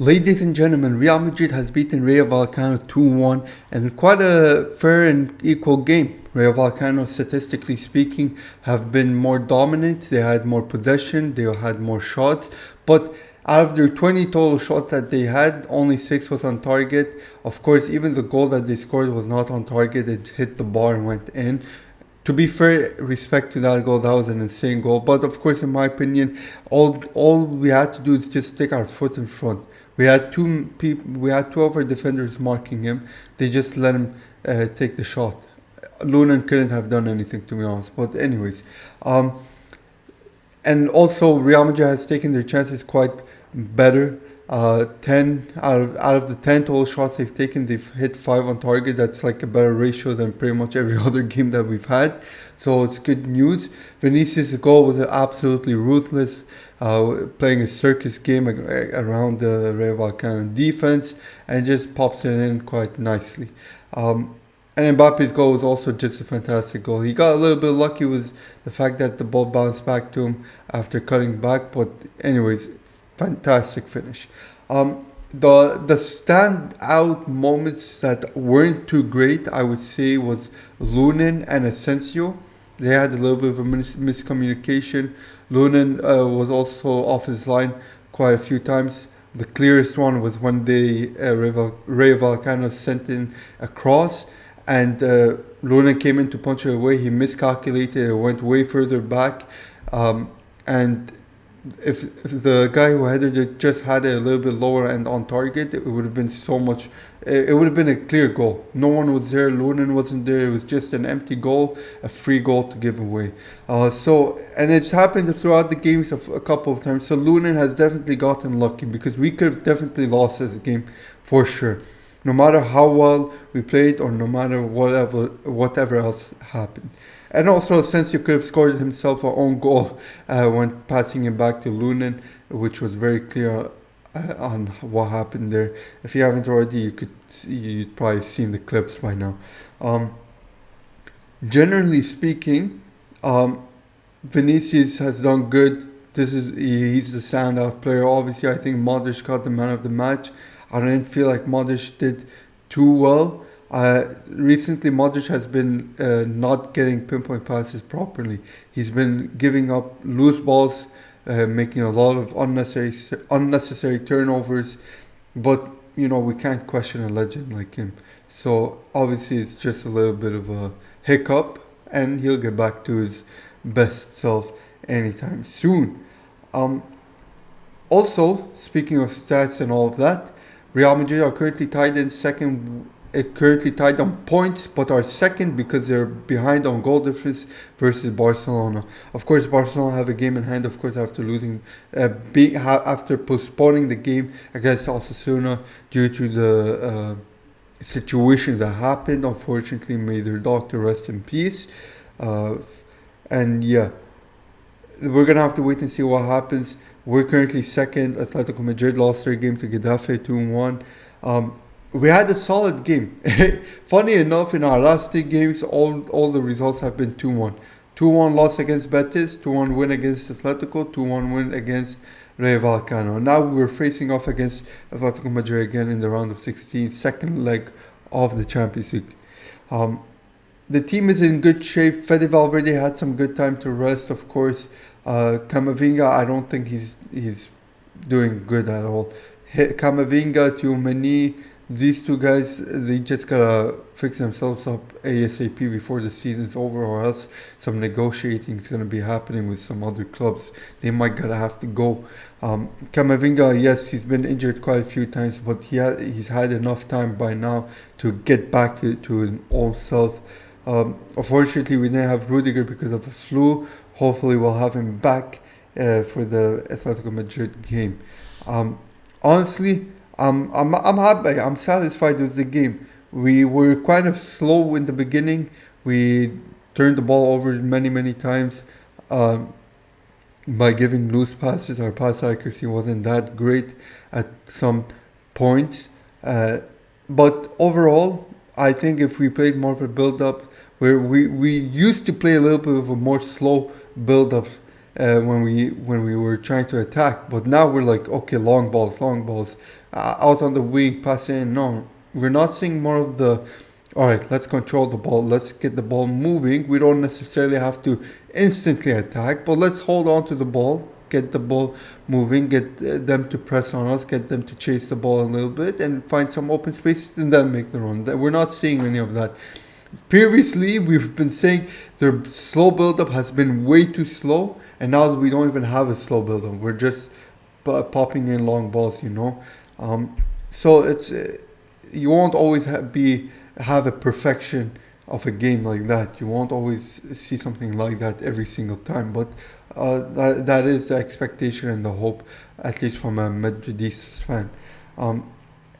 Ladies and gentlemen, Real Madrid has beaten Rayo Vallecano 2-1 and quite a fair and equal game. Rayo Vallecano, statistically speaking, have been more dominant. They had more possession, they had more shots, but out of their 20 total shots that they had, only 6 was on target. Of course, even the goal that they scored was not on target. It hit the bar and went in. To be fair, respect to that goal, that was an insane goal. But of course, in my opinion, all we had to do is just stick our foot in front. We had two of our defenders marking him. They just let him take the shot. Lunan couldn't have done anything, to be honest. But anyways, and also Real Madrid has taken their chances quite better. 10 out of the 10 total shots they've taken, they've hit 5 on target. That's like a better ratio than pretty much every other game that we've had. So it's good news. Vinicius' goal was absolutely ruthless, playing a circus game around the Rayo Vallecano defense and just pops it in quite nicely. And Mbappe's goal was also just a fantastic goal. He got a little bit lucky with the fact that the ball bounced back to him after cutting back. But anyways, fantastic finish. The standout moments that weren't too great, I would say, was Lunin and Asensio. They had a little bit of a miscommunication. Lunin was also off his line quite a few times. The clearest one was when Rayo Vallecano sent in a cross and Lunin came in to punch it away. He miscalculated. It went way further back. And if the guy who headed it just had it a little bit lower and on target, it would have been so much. It would have been a clear goal. No one was there. Lunin wasn't there. It was just an empty goal, a free goal to give away. And it's happened throughout the games a couple of times. So Lunin has definitely gotten lucky because we could have definitely lost this game for sure. No matter how well we played or no matter whatever else happened. And also, Asensio could have scored himself an own goal when passing it back to Lunin, which was very clear on what happened there. If you haven't already, you'd probably seen the clips by now. Generally speaking, Vinicius has done good. He's the standout player. Obviously, I think Modric got the man of the match. I didn't feel like Modric did too well. Recently, Modric has been not getting pinpoint passes properly. He's been giving up loose balls, making a lot of unnecessary turnovers. But, we can't question a legend like him. So, obviously, it's just a little bit of a hiccup. And he'll get back to his best self anytime soon. Also, speaking of stats and all of that, Real Madrid are currently tied in second. Currently tied on points, but are second because they're behind on goal difference versus Barcelona. Of course, Barcelona have a game in hand. Of course, after after postponing the game against Osasuna due to the situation that happened. Unfortunately, may their doctor rest in peace. And yeah, we're gonna have to wait and see what happens. We're currently second. Atletico Madrid lost their game to Getafe 2-1. We had a solid game. Funny enough, in our last 3 games, all the results have been 2-1. 2-1 loss against Betis, 2-1 win against Atletico, 2-1 win against Rayo Vallecano. Now we're facing off against Atletico Madrid again in the round of 16, second leg of the Champions League. The team is in good shape. Fede Valverde had some good time to rest, of course. Camavinga, I don't think he's doing good at all. Camavinga, Tchouaméni, these two guys, they just gotta fix themselves up ASAP before the season's over, or else some negotiating is gonna be happening with some other clubs. They might gotta have to go. Camavinga, yes, he's been injured quite a few times, but he's had enough time by now to get back to his old self. Unfortunately, we didn't have Rudiger because of the flu. Hopefully, we'll have him back for the Atletico Madrid game. Honestly, I'm happy. I'm satisfied with the game. We were kind of slow in the beginning. We turned the ball over many times by giving loose passes. Our pass accuracy wasn't that great at some points. But overall, I think if we played more of a build-up, where we used to play a little bit of a more slow build-up when we were trying to attack. But now we're like, okay, long balls, out on the wing, passing in. No, we're not seeing more of the. All right, let's control the ball. Let's get the ball moving. We don't necessarily have to instantly attack, but let's hold on to the ball, get the ball moving, get them to press on us, get them to chase the ball a little bit, and find some open spaces, and then make the run. We're not seeing any of that. Previously, we've been saying their slow build-up has been way too slow, and now we don't even have a slow build-up. We're just popping in long balls, so it's you won't always have a perfection of a game like that. You won't always see something like that every single time, but that is the expectation and the hope, at least from a Madridista fan.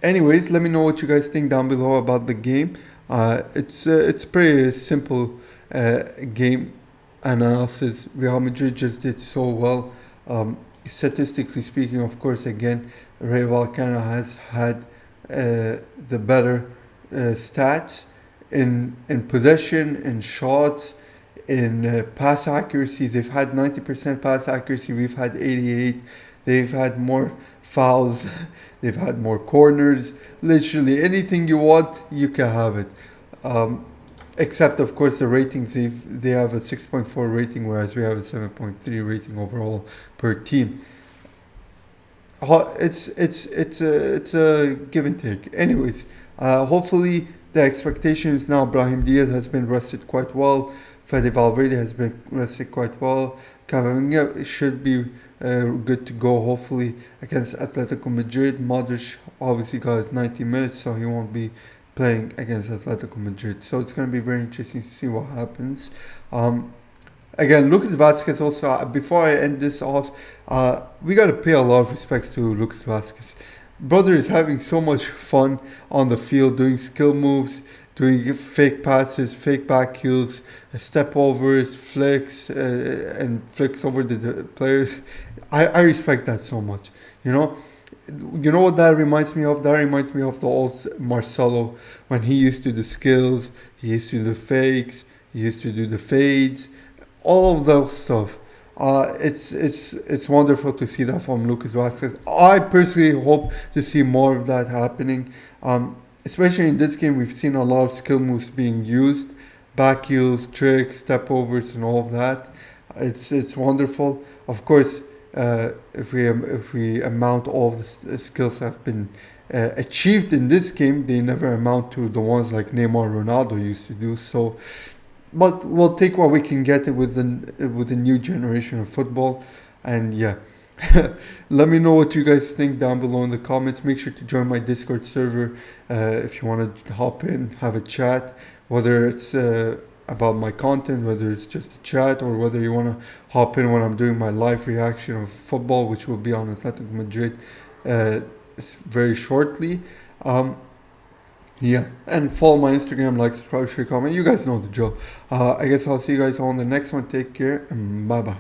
Anyways, let me know what you guys think down below about the game. It's pretty simple game analysis. Real Madrid just did so well. Statistically speaking, of course, again, Rayo Vallecano has had the better stats in possession, in shots, in pass accuracy. They've had 90% pass accuracy. We've had 88. They've had more fouls. They've had more corners. Literally anything you want, you can have it. Except of course the ratings. They have a 6.4 rating, whereas we have a 7.3 rating overall per team. It's a give and take. Anyways, hopefully the expectation is now Brahim Diaz has been rested quite well. Fede Valverde has been rested quite well. Camavinga should be good to go, hopefully, against Atletico Madrid. Modric obviously got his 90 minutes, so he won't be playing against Atletico Madrid. So it's going to be very interesting to see what happens. Again, Lucas Vazquez also, before I end this off, we got to pay a lot of respects to Lucas Vazquez. Brother is having so much fun on the field, doing skill moves, doing fake passes, fake back heels, step overs, flicks, and flicks over the players. I respect that so much. You know what that reminds me of? That reminds me of the old Marcelo, when he used to do skills, he used to do the fakes, he used to do the fades, all of those stuff. It's wonderful to see that from Lucas Vazquez. I personally hope to see more of that happening. Especially in this game, we've seen a lot of skill moves being used, back heels, tricks, step overs, and all of that. It's wonderful. Of course, if we amount all of the skills that have been achieved in this game, they never amount to the ones like Neymar, Ronaldo used to do. So. But we'll take what we can get with the new generation of football, and yeah, let me know what you guys think down below in the comments. Make sure to join my Discord server if you want to hop in, have a chat, whether it's about my content, whether it's just a chat, or whether you want to hop in when I'm doing my live reaction of football, which will be on Atletico Madrid very shortly. Yeah, and follow my Instagram, like, subscribe, share, comment. You guys know the drill. I guess I'll see you guys on the next one. Take care, and bye-bye.